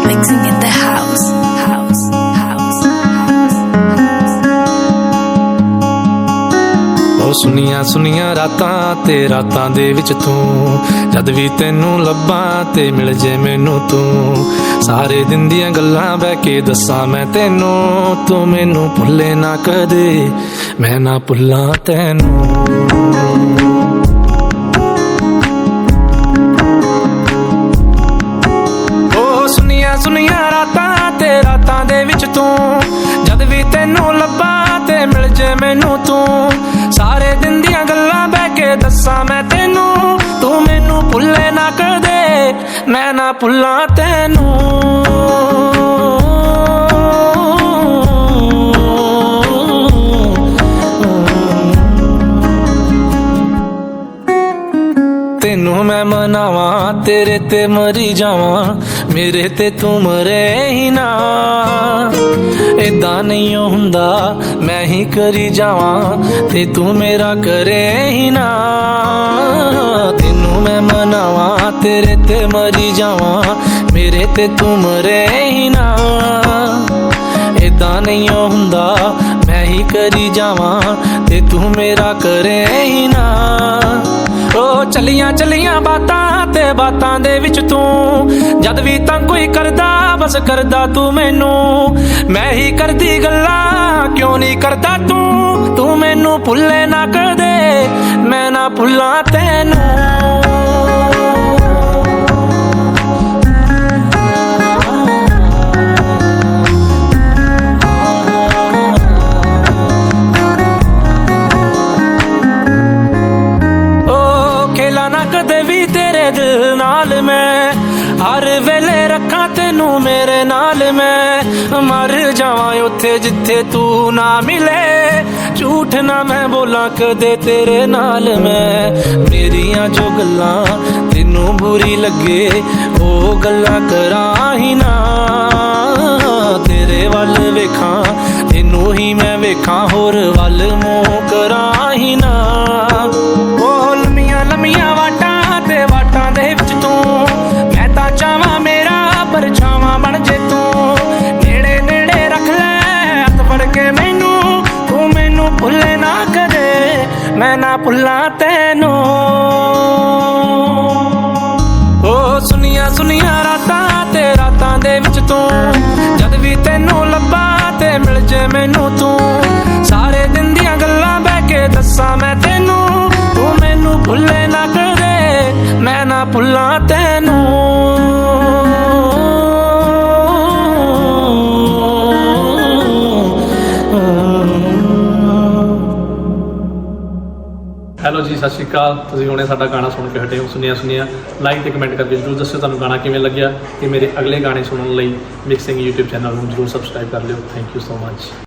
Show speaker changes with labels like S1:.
S1: Mixing in the house.
S2: ਉਹ ਸੁਨੀਆਂ ਸੁਨੀਆਂ ਰਾਤਾਂ ਤੇ ਰਾਤਾਂ ਦੇ ਵਿੱਚ ਤੂੰ, ਜਦ ਵੀ ਤੈਨੂੰ ਲੱਭਾਂ ਤੇ ਮਿਲ ਜੇ ਮੈਨੂੰ ਤੂੰ। ਸਾਰੇ ਦਿਨ ਦੀਆਂ ਗੱਲਾਂ ਬਹਿ ਕੇ ਦੱਸਾਂ ਮੈਂ ਤੈਨੂੰ, ਤੂੰ ਮੈਨੂੰ ਭੁੱਲੇ ਨਾ ਕਦੇ, ਮੈਂ ਨਾ ਭੁੱਲਾਂ ਤੈਨੂੰ। ਉਹ ਸੁਨੀਆਂ ਸੁਨੀਆਂ ਰਾਤਾਂ ਤੇ ਰਾਤਾਂ ਦੇ ਵਿੱਚ ਤੂੰ, ਜਦ ਵੀ ਤੈਨੂੰ ਲੱਭਾਂ ਤੇ ਮਿਲ ਜੇ ਮੈਨੂੰ ਤੂੰ। ਸਾਰੇ ਦਿਨ ਦੀਆਂ ਗੱਲਾਂ ਬਹਿ ਕੇ ਦੱਸਾਂ ਮੈਂ ਤੈਨੂੰ, ਤੂੰ ਮੈਨੂੰ ਭੁੱਲੇ ਨਾ ਕਦੇ, ਮੈਂ ਨਾ ਭੁੱਲਾਂ ਤੈਨੂੰ। ਤੈਨੂੰ ਮੈਂ ਮਨਾਵਾਂ, ਤੇਰੇ ਤੇ ਮਰੀ ਜਾਵਾਂ, ਮੇਰੇ ਤੇ ਤੂੰ ਮਰੇ ਹੀ ਨਾ। ਏਦਾਂ ਨਹੀਂ ਹੁੰਦਾ ਮੈਂ ਹੀ ਕਰੀ ਜਾਵਾਂ ਤੇ ਤੂੰ ਮੇਰਾ ਕਰੇ ਹੀ ਨਾ। ਤੈਨੂੰ ਮੈਂ ਮਨਾਵਾਂ, ਤੇਰੇ ਤੇ ਮਰੀ ਜਾਵਾਂ, ਮੇਰੇ ਤੇ ਤੂੰ ਮਰੇ ਹੀ ਨਾ। ਏਦਾਂ ਨਹੀਂ ਹੁੰਦਾ ਮੈਂ ਹੀ ਕਰੀ ਜਾਵਾਂ ਤੇ ਤੂੰ ਮੇਰਾ ਕਰੇ ਹੀ ਨਾ। ਉਹ ਚੱਲੀਆਂ ਚੱਲੀਆਂ ਬਾਤਾਂ ਤੇ ਬਾਤਾਂ ਦੇ ਵਿੱਚ ਤੂੰ, ਜਦ ਵੀ ਤਾਂ ਕੋਈ ਕਰਦਾ ਬਸ ਕਰਦਾ ਤੂੰ ਮੈਨੂੰ। ਮੈਂ ਹੀ ਕਰਦੀ ਗੱਲਾਂ ਕਿਉਂ ਨਹੀਂ ਕਰਦਾ ਤੂੰ, ਤੂੰ ਮੈਨੂੰ ਭੁੱਲੇ ਨਾ ਕਦੇ, ਮੈਂ ਨਾ ਭੁੱਲਾਂ ਤੈਨੂੰ। ਕਦੇ ਵੀ ਤੇਰੇ ਦਿਲ ਨਾਲ ਮੈਂ, ਹਰ ਵੇਲੇ ਰੱਖਾਂ ਤੈਨੂੰ ਮੇਰੇ ਨਾਲ ਮੈਂ। ਮਰ ਜਾਵਾਂ ਉੱਥੇ ਜਿੱਥੇ ਤੂੰ ਨਾ ਮਿਲੇ, ਝੂਠ ਨਾ ਮੈਂ ਬੋਲਾਂ ਕਦੇ ਤੇਰੇ ਨਾਲ ਮੈਂ। ਮੇਰੀਆਂ ਜੋ ਗੱਲਾਂ ਤੈਨੂੰ ਬੁਰੀ ਲੱਗੇ, ਉਹ ਗੱਲਾਂ ਕਰਾਂ ਹੀ ਨਾ। ਤੇਰੇ ਵੱਲ ਵੇਖਾਂ ਤੈਨੂੰ ਹੀ ਮੈਂ ਵੇਖਾਂ, ਹੋਰ ਵੱਲ ਮੂੰਹ ਕਰਾਂ ਹੀ ਨਾ। ਉਹ ਲੰਮੀਆਂ ਲੰਮੀਆਂ ਵਾਟਾਂ ਤੇ ਵਾਟਾਂ ਦੇ ਵਿੱਚ ਤੂੰ, ਮੈਂ ਤਾਂ ਚਾਹਾਂ ਮੇਰਾ ਪਰਛਾਵਾਂ ਬਣ ਜੇ ਤੂੰ। ਨੇੜੇ ਨੇੜੇ ਰੱਖ ਲੈ ਹੱਥ ਫੜ ਕੇ ਮੈਨੂੰ, ਤੂੰ ਮੈਨੂੰ ਭੁੱਲੇ ਨਾ ਕਦੇ, ਮੈਂ ਨਾ ਭੁੱਲਾਂ ਤੈਨੂੰ। ਉਹ ਸੁਨੀਆਂ ਸੁਨੀਆਂ ਰਾਤਾਂ ਤੇ ਰਾਤਾਂ ਦੇ ਵਿੱਚ ਤੂੰ, ਜਦ ਵੀ ਤੈਨੂੰ ਲੱਭਾਂ ਤੇ ਮਿਲ ਜੇ ਮੈਨੂੰ ਤੂੰ। ਸਾਰੇ ਦਿਨ ਦੀਆਂ ਗੱਲਾਂ ਬਹਿ ਕੇ ਦੱਸਾਂ ਮੈਂ ਤੈਨੂੰ, ਤੂੰ ਮੈਨੂੰ ਭੁੱਲੇ ਨਾ ਕਦੇ, ਮੈਂ ਨਾ ਭੁੱਲਾਂ ਤੈਨੂੰ।
S3: ਹੈਲੋ ਜੀ, ਸਤਿ ਸ਼੍ਰੀ ਅਕਾਲ। ਤੁਸੀਂ ਹੁਣੇ ਸਾਡਾ ਗਾਣਾ ਸੁਣ ਕੇ ਹਟੇ ਹੋ ਸੁਣਿਆ ਲਾਈਕ ਤੇ ਕਮੈਂਟ ਕਰਕੇ ਜ਼ਰੂਰ ਦੱਸਿਓ ਤੁਹਾਨੂੰ ਗਾਣਾ ਕਿਵੇਂ ਲੱਗਿਆ। ਤੇ ਮੇਰੇ ਅਗਲੇ ਗਾਣੇ ਸੁਣਨ ਲਈ ਮਿਕਸਿੰਗ YouTube ਚੈਨਲ ਨੂੰ ਜ਼ਰੂਰ ਸਬਸਕ੍ਰਾਈਬ ਕਰ ਲਿਓ। Thank you so much.